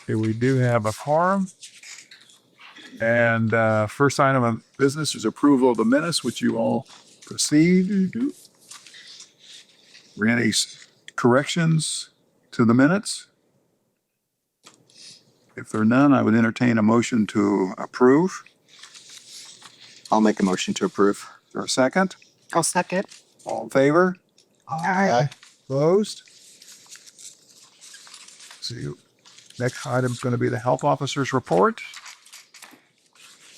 Okay, we do have a quorum. And first item of business is approval of the minutes, which you all proceed to do. Were any corrections to the minutes? If there are none, I would entertain a motion to approve. I'll make a motion to approve. Is there a second? I'll second. All in favor? Aye. Opposed? See, next item is going to be the health officer's report.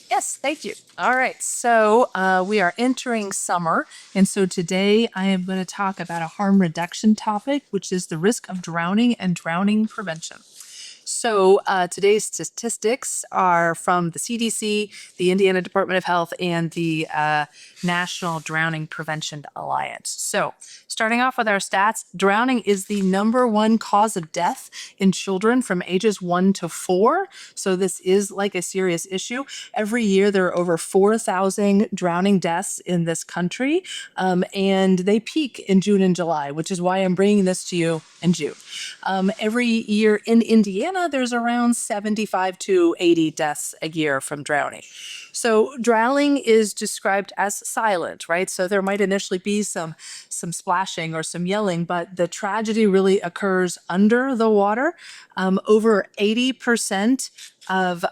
Yes, thank you. All right, so we are entering summer, and so today I am going to talk about a harm reduction topic, which is the risk of drowning and drowning prevention. So today's statistics are from the CDC, the Indiana Department of Health, and the National Drowning Prevention Alliance. So starting off with our stats, drowning is the #1 cause of death in children from ages 1 to 4. So this is like a serious issue. Every year there are over 4,000 drowning deaths in this country, and they peak in June and July, which is why I'm bringing this to you in June. Every year in Indiana, there's around 75 to 80 deaths a year from drowning. So drowning is described as silent, right? So there might initially be some splashing or some yelling, but the tragedy really occurs under the water. Over 80% of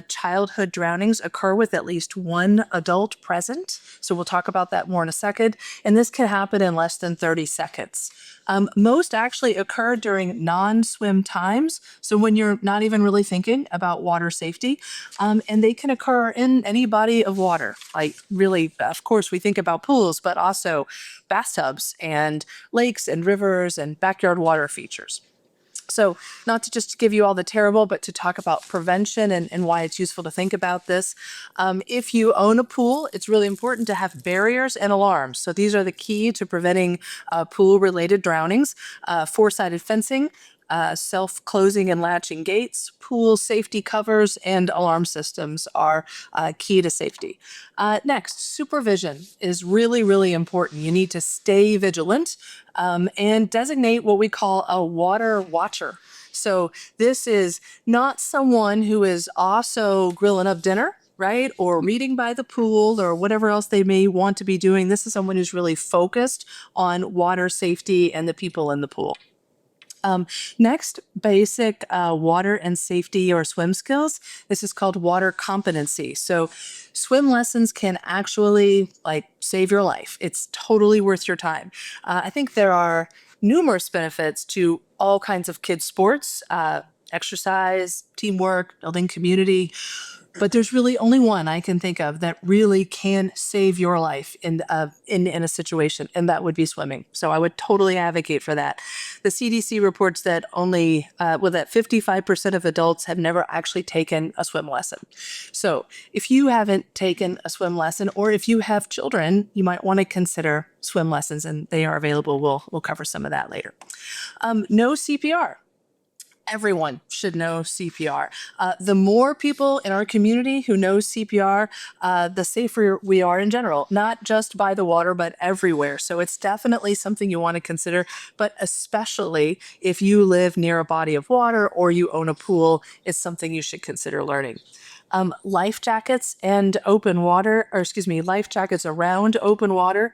childhood drownings occur with at least one adult present. So we'll talk about that more in a second. And this can happen in less than 30 seconds. Most actually occur during non-swim times. So when you're not even really thinking about water safety, and they can occur in any body of water. Like really, of course, we think about pools, but also bathtubs and lakes and rivers and backyard water features. So not to just give you all the terrible, but to talk about prevention and why it's useful to think about this. If you own a pool, it's really important to have barriers and alarms. So these are the key to preventing pool-related drownings. Four-sided fencing, self-closing and latching gates, pool safety covers, and alarm systems are key to safety. Next, supervision is really, really important. You need to stay vigilant and designate what we call a water watcher. So this is not someone who is also grilling up dinner, right? Or reading by the pool or whatever else they may want to be doing. This is someone who's really focused on water safety and the people in the pool. Next, basic water and safety or swim skills. This is called water competency. So swim lessons can actually save your life. It's totally worth your time. I think there are numerous benefits to all kinds of kids' sports, exercise, teamwork, building community. But there's really only one I can think of that really can save your life in a situation, and that would be swimming. So I would totally advocate for that. The CDC reports that that 55% of adults have never actually taken a swim lesson. So if you haven't taken a swim lesson, or if you have children, you might want to consider swim lessons, and they are available. We'll cover some of that later. No CPR. Everyone should know CPR. The more people in our community who know CPR, the safer we are in general, not just by the water, but everywhere. So it's definitely something you want to consider, but especially if you live near a body of water or you own a pool, it's something you should consider learning. Life jackets and life jackets around open water,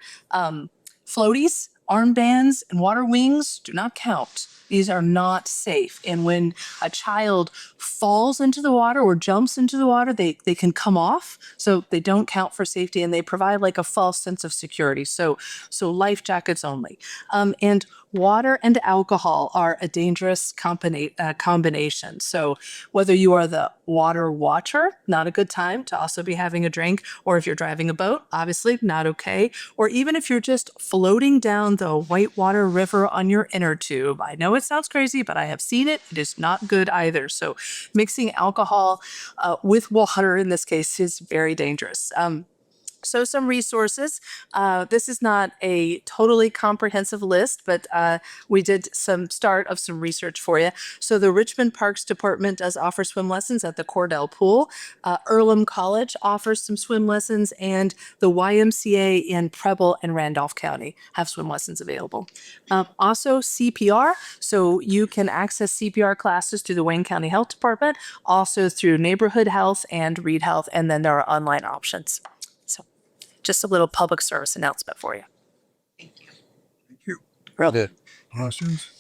floaties, armbands, and water wings do not count. These are not safe. And when a child falls into the water or jumps into the water, they can come off. So they don't count for safety, and they provide a false sense of security. So life jackets only. And water and alcohol are a dangerous combination. So whether you are the water watcher, not a good time to also be having a drink, or if you're driving a boat, obviously not okay, or even if you're just floating down the Whitewater River on your inner tube. I know it sounds crazy, but I have seen it. It is not good either. So mixing alcohol with water in this case is very dangerous. So some resources. This is not a totally comprehensive list, but we did some start of some research for you. So the Richmond Parks Department does offer swim lessons at the Cordell Pool. Earlham College offers some swim lessons, and the YMCA in Preble and Randolph County have swim lessons available. Also CPR. So you can access CPR classes through the Wayne County Health Department, also through Neighborhood Health and Reed Health, and then there are online options. So just a little public service announcement for you. Thank you. Good. Questions?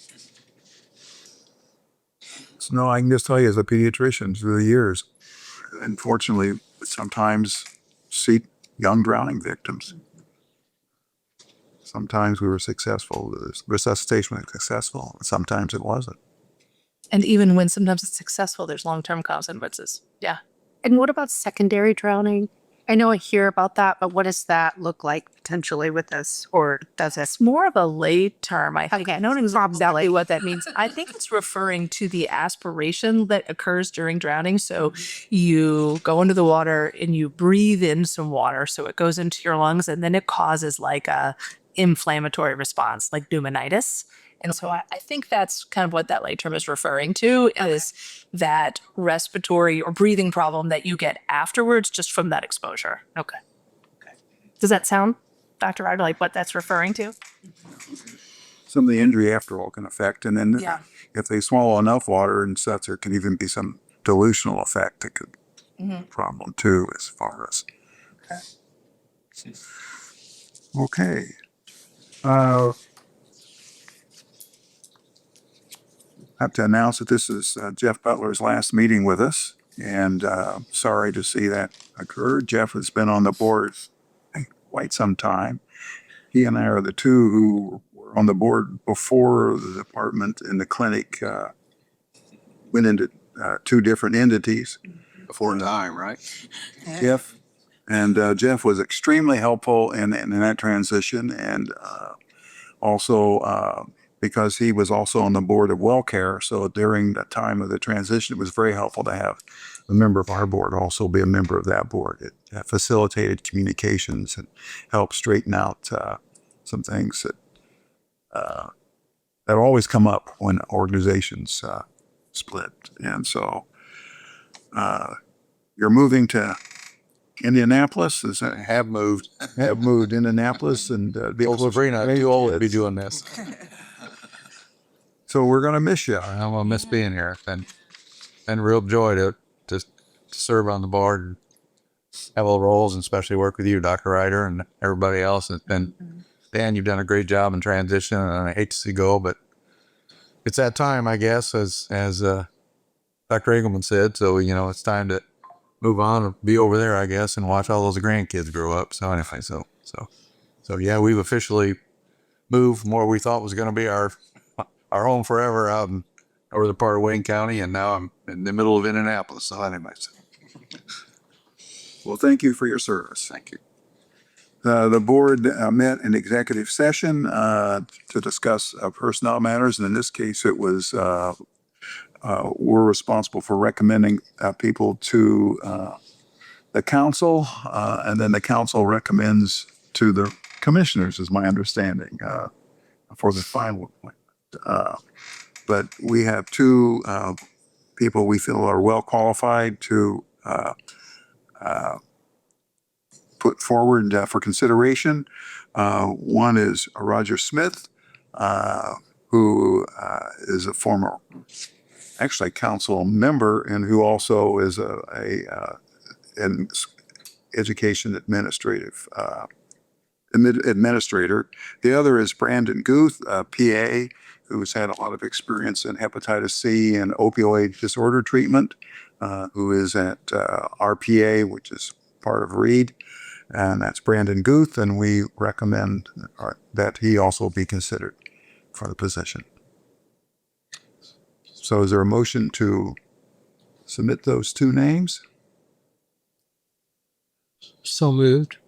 So no, I can just tell you as a pediatrician through the years, unfortunately, sometimes see young drowning victims. Sometimes we were successful. The resuscitation was successful. Sometimes it wasn't. And even when sometimes it's successful, there's long-term consequences. Yeah. And what about secondary drowning? I know I hear about that, but what does that look like potentially with this? Or does it? It's more of a lay term, I think. Okay. I don't exactly what that means. I think it's referring to the aspiration that occurs during drowning. So you go into the water and you breathe in some water, so it goes into your lungs, and then it causes like a inflammatory response, like pneumonitis. And so I think that's kind of what that lay term is referring to, is that respiratory or breathing problem that you get afterwards just from that exposure. Okay. Does that sound, Dr. Ryder, like what that's referring to? Some of the injury after all can affect, and then Yeah. if they swallow enough water and such, there can even be some dilutional effect that could problem too, as far as. Okay. I have to announce that this is Jeff Butler's last meeting with us, and sorry to see that occur. Jeff has been on the board quite some time. He and I are the two who were on the board before the department and the clinic went into two different entities. Before time, right? Jeff was extremely helpful in that transition, and also because he was also on the board of WellCare. So during the time of the transition, it was very helpful to have a member of our board also be a member of that board. It facilitated communications and helped straighten out some things that always come up when organizations split. And so you're moving to Indianapolis? Is that Have moved. have moved Indianapolis and be Old Sabrina, too old to be doing this. So we're gonna miss you. I'm gonna miss being here. Been a real joy to serve on the board and have all the roles, and especially work with you, Dr. Ryder, and everybody else. It's been, Dan, you've done a great job in transition, and I hate to see go, but it's that time, I guess, as Dr. Engelman said. So it's time to move on and be over there, I guess, and watch all those grandkids grow up. So anyway, so yeah, we've officially moved from where we thought was going to be our home forever out in northern part of Wayne County, and now I'm in the middle of Indianapolis. So anyway, Well, thank you for your service. thank you. The board met in executive session to discuss personnel matters, and in this case, it was we're responsible for recommending people to the council, and then the council recommends to the commissioners, is my understanding, for the final appointment. But we have two people we feel are well qualified to put forward for consideration. One is Roger Smith, who is a former, actually, council member, and who also is an education administrator. The other is Brandon Guth, PA, who's had a lot of experience in hepatitis C and opioid disorder treatment, who is at RPA, which is part of Reed. And that's Brandon Guth, and we recommend that he also be considered for the position. So is there a motion to submit those two names? So moved.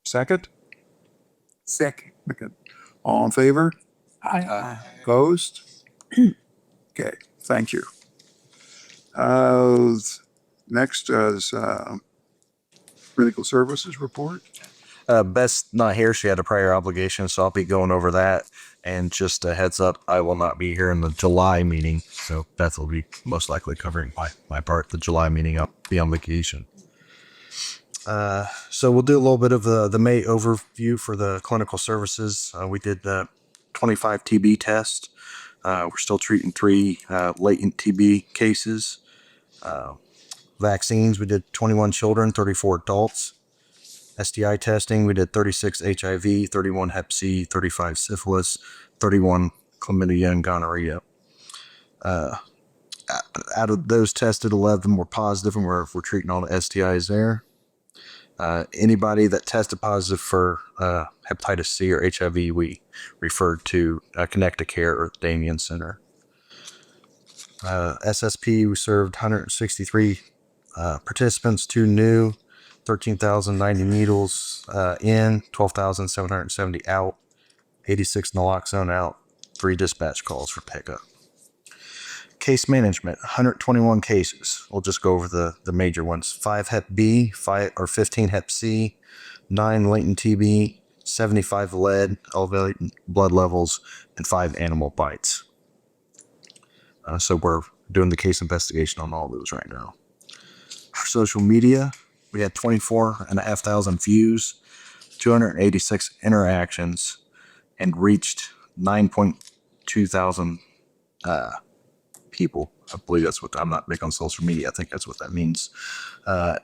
Second? Second. Okay. All in favor? Aye. Opposed? Okay, thank you. Next is Clinical services report. Beth's not here. She had a prior obligation, so I'll be going over that. And just a heads up, I will not be here in the July meeting. So Beth will be most likely covering my part. The July meeting, I'll be on vacation. So we'll do a little bit of the May overview for the clinical services. We did the 25 TB test. We're still treating 3 latent TB cases. Vaccines, we did 21 children, 34 adults. STI testing, we did 36 HIV, 31 Hep C, 35 syphilis, 31 chlamydia and gonorrhea. Out of those tested, 11 were positive, and we're treating all the STIs there. Anybody that tested positive for hepatitis C or HIV, we referred to Connecticut Care or Damien Center. SSP, we served 163 participants, 2 new, 13,090 needles in, 12,770 out, 86 naloxone out, 3 dispatch calls for pickup. Case management, 121 cases. We'll just go over the major ones. 5 Hep B, 15 Hep C, 9 latent TB, 75 lead, elevated blood levels, and 5 animal bites. So we're doing the case investigation on all those right now. For social media, we had 24,500 views, 286 interactions, and reached 9.2 thousand people. I believe that's what, I'm not big on social media. I think that's what that means.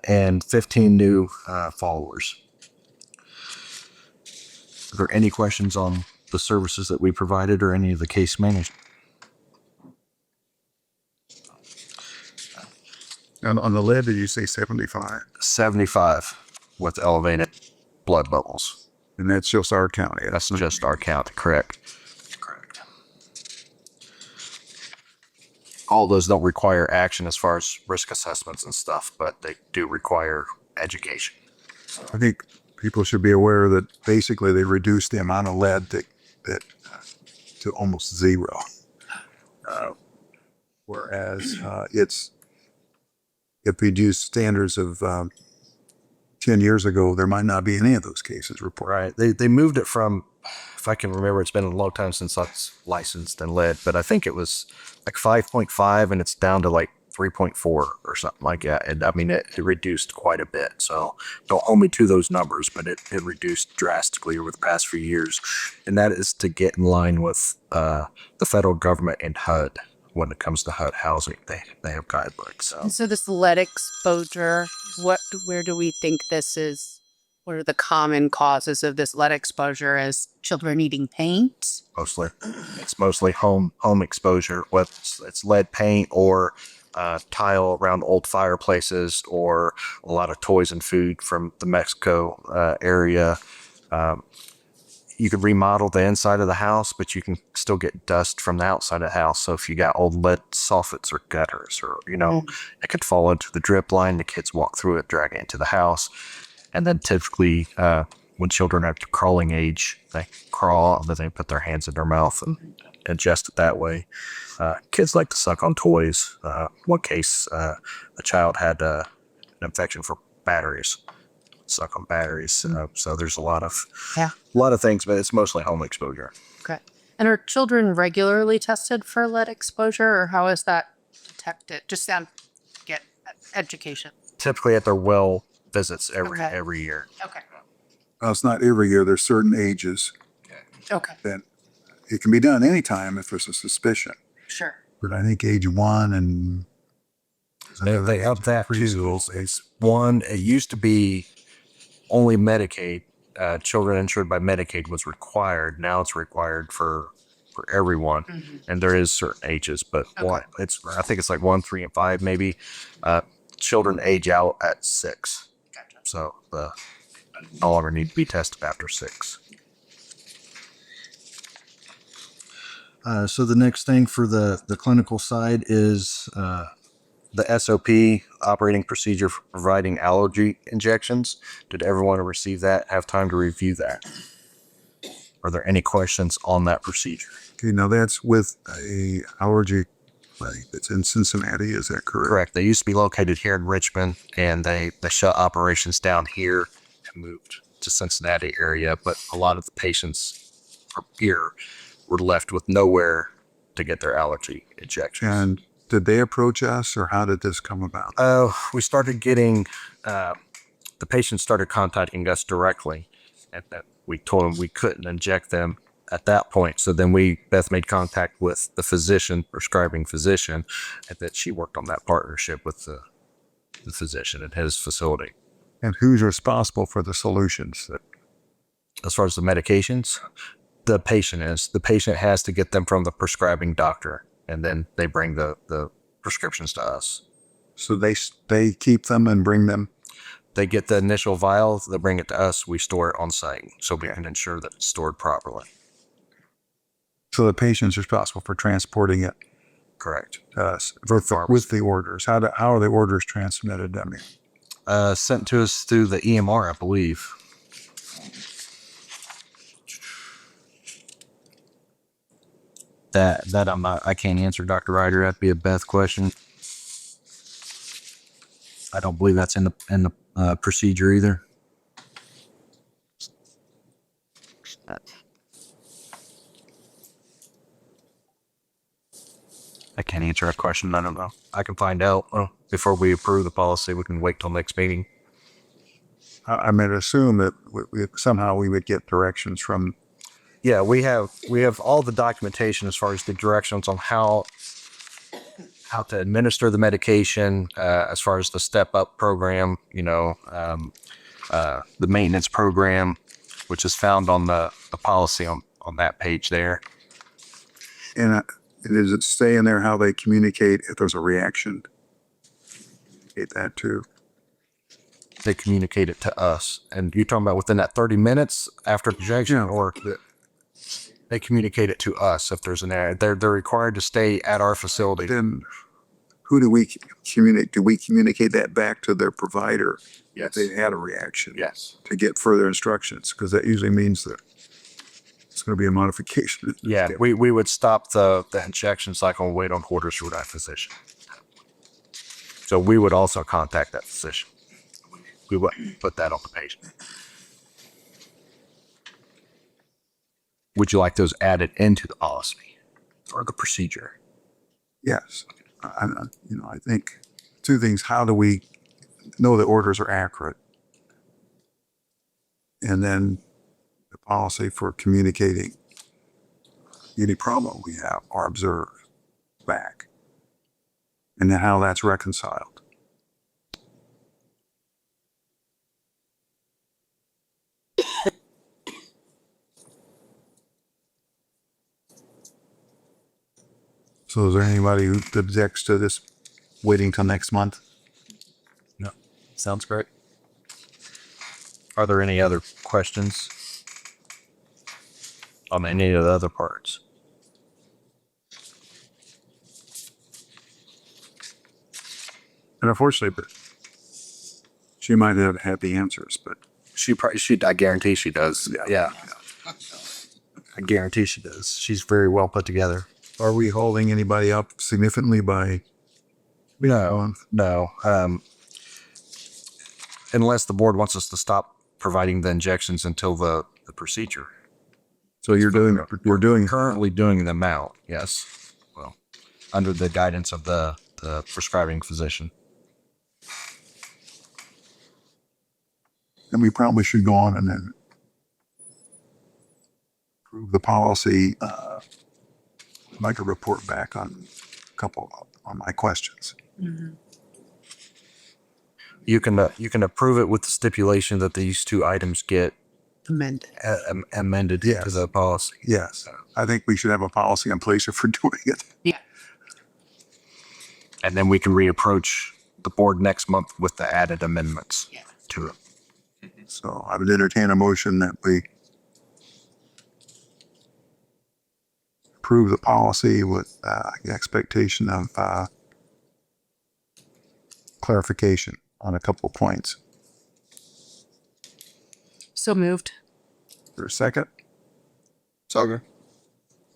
And 15 new followers. Are there any questions on the services that we provided or any of the case management? And on the lead, did you say 75? 75 with elevated blood levels. And that's just our county. That's just our count, correct? Correct. All those don't require action as far as risk assessments and stuff, but they do require education. I think people should be aware that basically they reduced the amount of lead to almost zero. Whereas if we use standards of 10 years ago, there might not be any of those cases reported. Right. They moved it from, if I can remember, it's been a long time since I was licensed in lead, but I think it was like 5.5 and it's down to like 3.4 or something like that. And I mean, it reduced quite a bit. So don't hold me to those numbers, but it reduced drastically over the past few years. And that is to get in line with the federal government and HUD. When it comes to HUD housing, they have guidelines. So. And so this lead exposure, where do we think this is? What are the common causes of this lead exposure? Is children eating paint? Mostly, it's mostly home exposure. Whether it's lead paint or tile around old fireplaces, or a lot of toys and food from the Mexico area. You could remodel the inside of the house, but you can still get dust from the outside of the house. So if you got old lead soffits or gutters, or, it could fall into the drip line. The kids walk through it, drag it into the house. And then typically, when children are at crawling age, they crawl, and then they put their hands in their mouth and ingest it that way. Kids like to suck on toys. One case, a child had an infection for batteries. Suck on batteries. So there's a lot of things, but it's mostly home exposure. Okay. And are children regularly tested for lead exposure, or how is that detected? Just get education. Typically at their well visits every year. Okay. Well, it's not every year. There's certain ages Okay. that it can be done anytime if there's a suspicion. Sure. But I think age 1 and They have that too. It's one. It used to be only Medicaid. Children insured by Medicaid was required. Now it's required for everyone, and there is certain ages. But I think it's like 1, 3, and 5 maybe. Children age out at 6, so no longer need to be tested after 6. So the next thing for the clinical side is the SOP, operating procedure for providing allergy injections. Did everyone receive that? Have time to review that? Are there any questions on that procedure? okay, now that's with a allergy Right. It's in Cincinnati. Is that correct? Correct. They used to be located here in Richmond, and they shut operations down here and moved to Cincinnati area. But a lot of the patients from here were left with nowhere to get their allergy injections. And did they approach us, or how did this come about? We started getting the patients started contacting us directly, and that we told them we couldn't inject them at that point. So then Beth made contact with the prescribing physician, and that she worked on that partnership with the physician at his facility. And who's responsible for the solutions? As far as the medications, the patient is. The patient has to get them from the prescribing doctor, and then they bring the prescriptions to us. So they keep them and bring them. They get the initial vial, they bring it to us, we store it on site so we can ensure that it's stored properly. So the patient's responsible for transporting it Correct. to us with the orders. How are the orders transmitted? I mean, Sent to us through the EMR, I believe. That I can't answer, Dr. Ryder. That'd be a Beth question. I don't believe that's in the procedure either. I can't answer that question. I don't know. I can find out before we approve the policy. We can wait till next meeting. I mean, assume that somehow we would get directions from. Yeah, we have all the documentation as far as the directions on how to administer the medication, as far as the step up program, the maintenance program, which is found on the policy on that page there. And does it say in there how they communicate if there's a reaction? Get that too. They communicate it to us, and you're talking about within that 30 minutes after injection, or they communicate it to us if there's an error. They're required to stay at our facility. Then who do we communicate? Do we communicate that back to their provider? Yes. If they had a reaction. Yes. To get further instructions, because that usually means that it's going to be a modification. Yeah, we would stop the injection cycle and wait on orders from that physician. So we would also contact that physician. We would put that on the patient. Would you like those added into the policy or the procedure? Yes. I think two things. How do we know the orders are accurate? And then the policy for communicating any problem we have or observe back. And then how that's reconciled. So is there anybody who objects to this waiting till next month? No. Sounds great. Are there any other questions on any of the other parts? And unfortunately, but she might have had the answers, but I guarantee she does. Yeah. I guarantee she does. She's very well put together. are we holding anybody up significantly by? No. Unless the board wants us to stop providing the injections until the procedure. So we're doing Currently doing them out, yes. Well, under the guidance of the prescribing physician. and we probably should go on and then approve the policy. I'd like to report back on a couple on my questions. You can approve it with the stipulation that these two items get Amended. amended Yes. to the policy. Yes, I think we should have a policy in place if we're doing it. Yeah. And then we can reapproach the board next month with the added amendments Yeah. to it. So I would entertain a motion that we approve the policy with the expectation of clarification on a couple of points. So moved. Is there a second? Okay.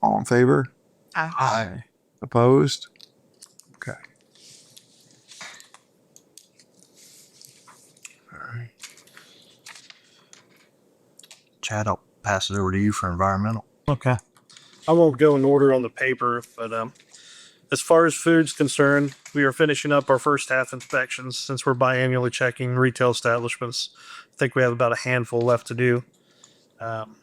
All in favor? Aye. Opposed? Chad, I'll pass it over to you for environmental. Okay. I won't go in order on the paper, but as far as food's concerned, we are finishing up our first half inspections since we're biannually checking retail establishments. I think we have about a handful left to do. And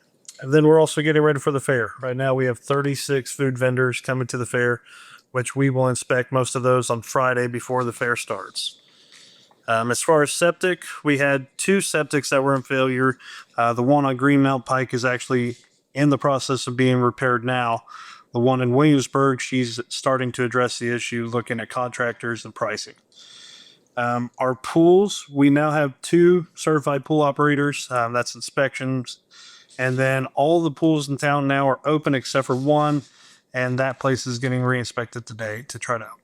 then we're also getting ready for the fair. Right now, we have 36 food vendors coming to the fair, which we will inspect most of those on Friday before the fair starts. As far as septic, we had 2 septics that were in failure. The one on Greenmount Pike is actually in the process of being repaired now. The one in Williamsburg, she's starting to address the issue, looking at contractors and pricing. Our pools, we now have 2 certified pool operators. That's inspections. And then all the pools in town now are open except for one, and that place is getting re-inspected today to try to open.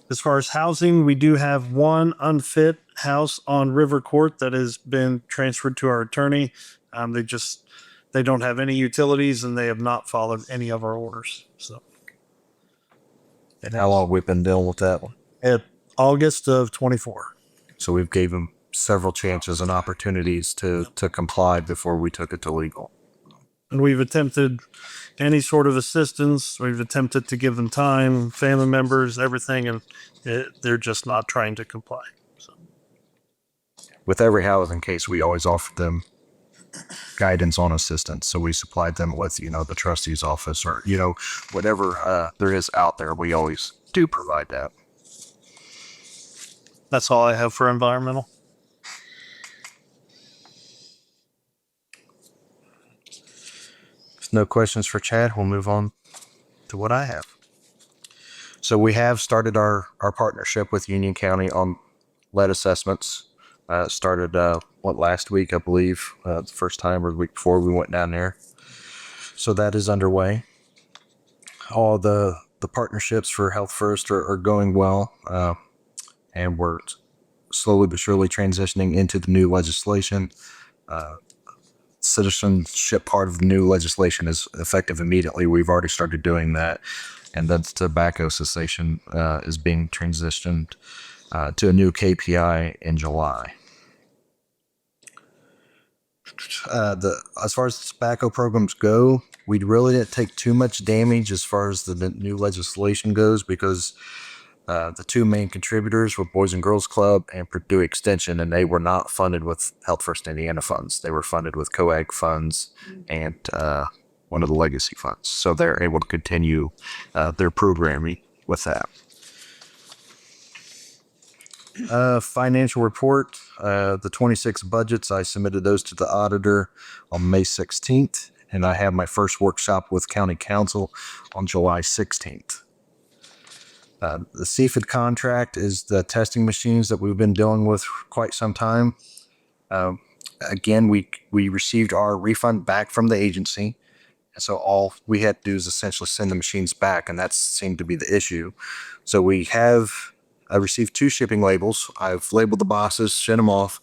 As far as housing, we do have one unfit house on River Court that has been transferred to our attorney. They don't have any utilities and they have not followed any of our orders. So And how long we've been dealing with that one? at August of 24. So we've gave them several chances and opportunities to comply before we took it to legal. And we've attempted any sort of assistance. We've attempted to give them time, family members, everything, and they're just not trying to comply. So With every housing case, we always offered them guidance on assistance. So we supplied them with, the trustee's office or, whatever there is out there. We always do provide that. that's all I have for environmental. If no questions for Chad, we'll move on to what I have. So we have started our partnership with Union County on lead assessments. Started, last week, I believe, the first time or the week before we went down there. So that is underway. All the partnerships for Health First are going well. And we're slowly but surely transitioning into the new legislation. Citizenship part of the new legislation is effective immediately. We've already started doing that. And the tobacco cessation is being transitioned to a new KPI in July. As far as the tobacco programs go, we really didn't take too much damage as far as the new legislation goes because the 2 main contributors were Boys and Girls Club and Purdue Extension, and they were not funded with Health First Indiana funds. They were funded with COAG funds and one of the legacy funds. So they're able to continue their programming with that. Financial report, the 26 budgets, I submitted those to the auditor on May 16th, and I have my first workshop with County Council on July 16th. The CFID contract is the testing machines that we've been dealing with for quite some time. Again, we received our refund back from the agency. And so all we had to do is essentially send the machines back, and that seemed to be the issue. So I received 2 shipping labels. I've labeled the boxes, sent them off.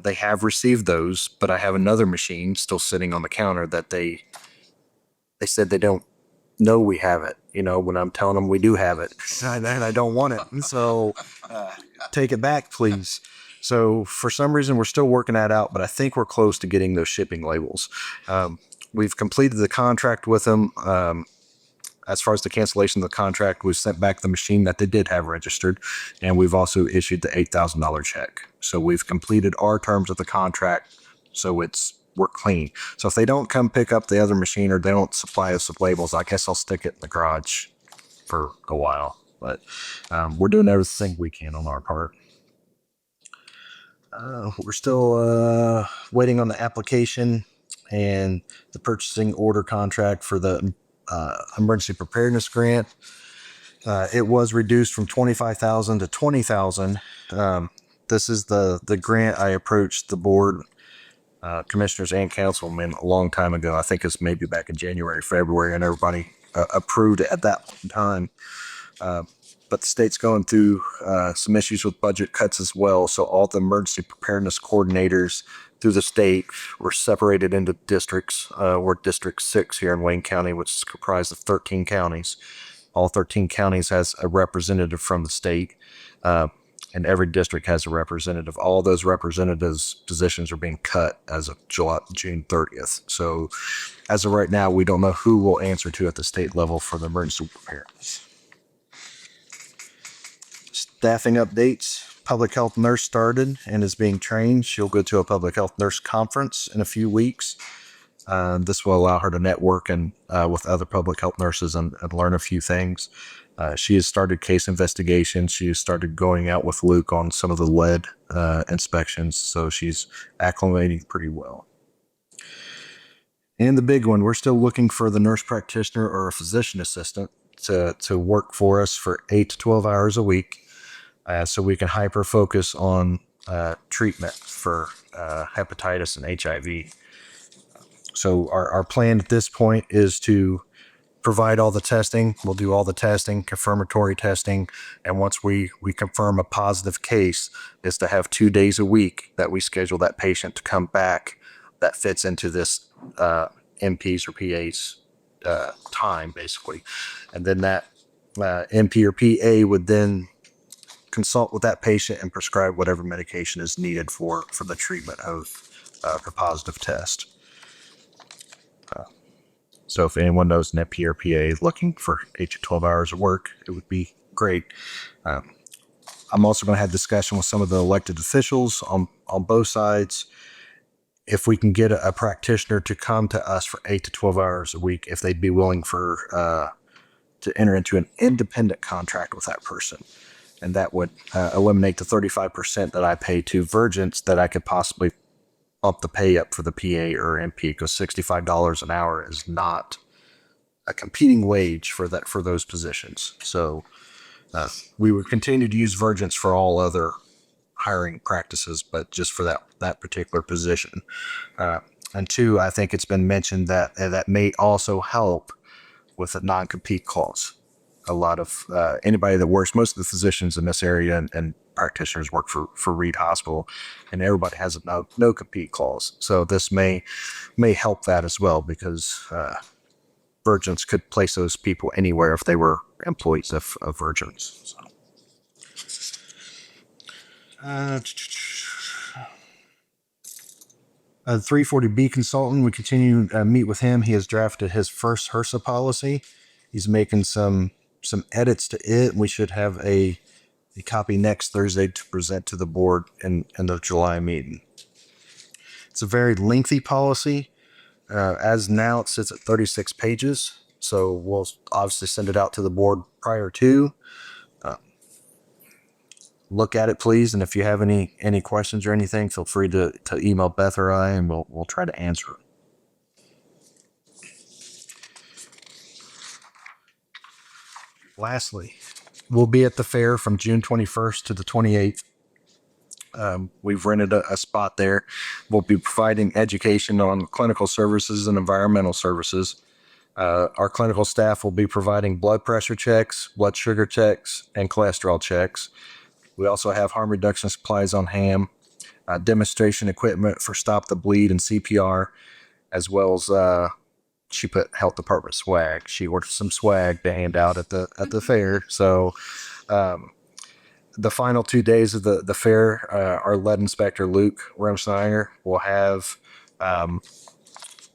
They have received those, but I have another machine still sitting on the counter that they said they don't know we have it. When I'm telling them we do have it, and I don't want it. So take it back, please. So for some reason, we're still working that out, but I think we're close to getting those shipping labels. We've completed the contract with them. As far as the cancellation of the contract, we sent back the machine that they did have registered, and we've also issued the $8,000 check. So we've completed our terms of the contract, so we're clean. So if they don't come pick up the other machine or they don't supply us with labels, I guess I'll stick it in the garage for a while. But we're doing everything we can on our part. We're still waiting on the application and the purchasing order contract for the emergency preparedness grant. It was reduced from $25,000 to $20,000. This is the grant I approached the board, commissioners and councilmen a long time ago. I think it's maybe back in January, February, and everybody approved it at that time. But the state's going through some issues with budget cuts as well. So all the emergency preparedness coordinators through the state were separated into districts. We're District 6 here in Wayne County, which is comprised of 13 counties. All 13 counties has a representative from the state. and every district has a representative. All those representatives' positions are being cut as of June 30th. So as of right now, we don't know who we'll answer to at the state level for the emergency preparedness. Staffing updates. Public health nurse started and is being trained. She'll go to a public health nurse conference in a few weeks. This will allow her to network and with other public health nurses and learn a few things. She has started case investigations. She has started going out with Luke on some of the lead inspections, so she's acclimating pretty well. And the big one, we're still looking for the nurse practitioner or a physician assistant to work for us for 8 to 12 hours a week, so we can hyper focus on treatment for hepatitis and HIV. So our plan at this point is to provide all the testing. We'll do all the testing, confirmatory testing. And once we confirm a positive case, is to have 2 days a week that we schedule that patient to come back that fits into this MP's or PA's time, basically. And then that MP or PA would then consult with that patient and prescribe whatever medication is needed for the treatment of the positive test. So if anyone knows an MP or PA looking for 8 to 12 hours of work, it would be great. I'm also going to have discussion with some of the elected officials on both sides. If we can get a practitioner to come to us for 8 to 12 hours a week, if they'd be willing to enter into an independent contract with that person. And that would eliminate the 35% that I pay to Virgins that I could possibly up the pay up for the PA or MP, because $65 an hour is not a competing wage for those positions. So we would continue to use Virgins for all other hiring practices, but just for that particular position. And two, I think it's been mentioned that that may also help with a non-compete clause. A lot of anybody that works, most of the physicians in this area and practitioners work for Reed Hospital, and everybody has a no compete clause. So this may help that as well, because Virgins could place those people anywhere if they were employees of Virgins. So. 340B consultant, we continue to meet with him. He has drafted his first HRSA policy. He's making some edits to it. We should have a copy next Thursday to present to the board in the July meeting. It's a very lengthy policy. As now, it sits at 36 pages. So we'll obviously send it out to the board prior to. Look at it, please. And if you have any questions or anything, feel free to email Beth or I, and we'll try to answer it. Lastly, we'll be at the fair from June 21st to the 28th. We've rented a spot there. We'll be providing education on clinical services and environmental services. Our clinical staff will be providing blood pressure checks, blood sugar checks, and cholesterol checks. We also have harm reduction supplies on hand, demonstration equipment for stop the bleed and CPR, as well as she put health department swag. She ordered some swag to hand out at the fair. So the final 2 days of the fair, our lead inspector Luke Remsnyder will have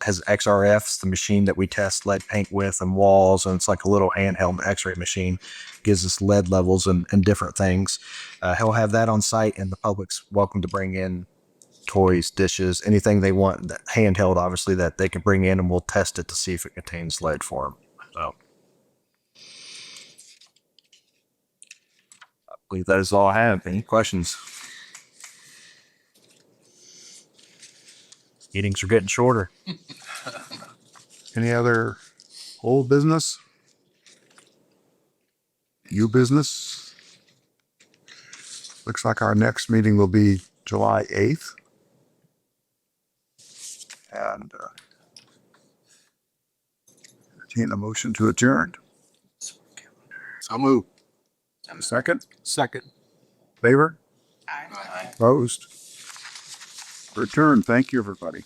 has XRFs, the machine that we test lead paint with and walls, and it's like a little handheld X-ray machine. Gives us lead levels and different things. He'll have that on site, and the public's welcome to bring in toys, dishes, anything they want, that handheld, obviously, that they can bring in, and we'll test it to see if it contains lead for them. So I believe that is all I have. Any questions? Meetings are getting shorter. Any other old business? New business? Looks like our next meeting will be July 8th. And entertain a motion to adjourn. I'll move. Second? Second. Favor? Aye. Opposed? Return. Thank you, everybody.